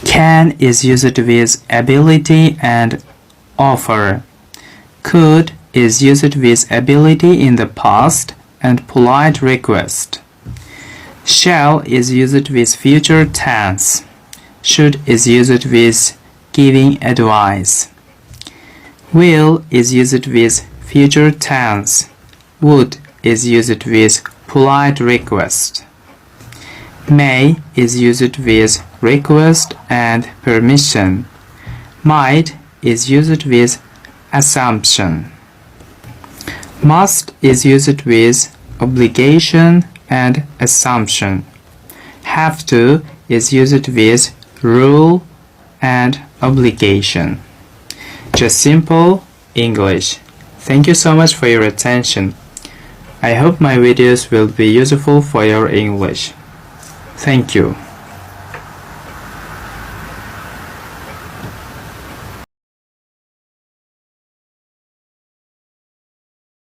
Can is used with ability and offer. Could is used with ability in the past and polite request. Shall is used with future tense. Should is used with giving advice. Will is used with future tense. Would is used with polite request. May is used with request and permission. Might is used with assumption. Must is used with obligation and assumption. Have to is used with rule and obligation. Just simple English. Thank you so much for your attention. I hope my videos will be useful for your English. Thank you.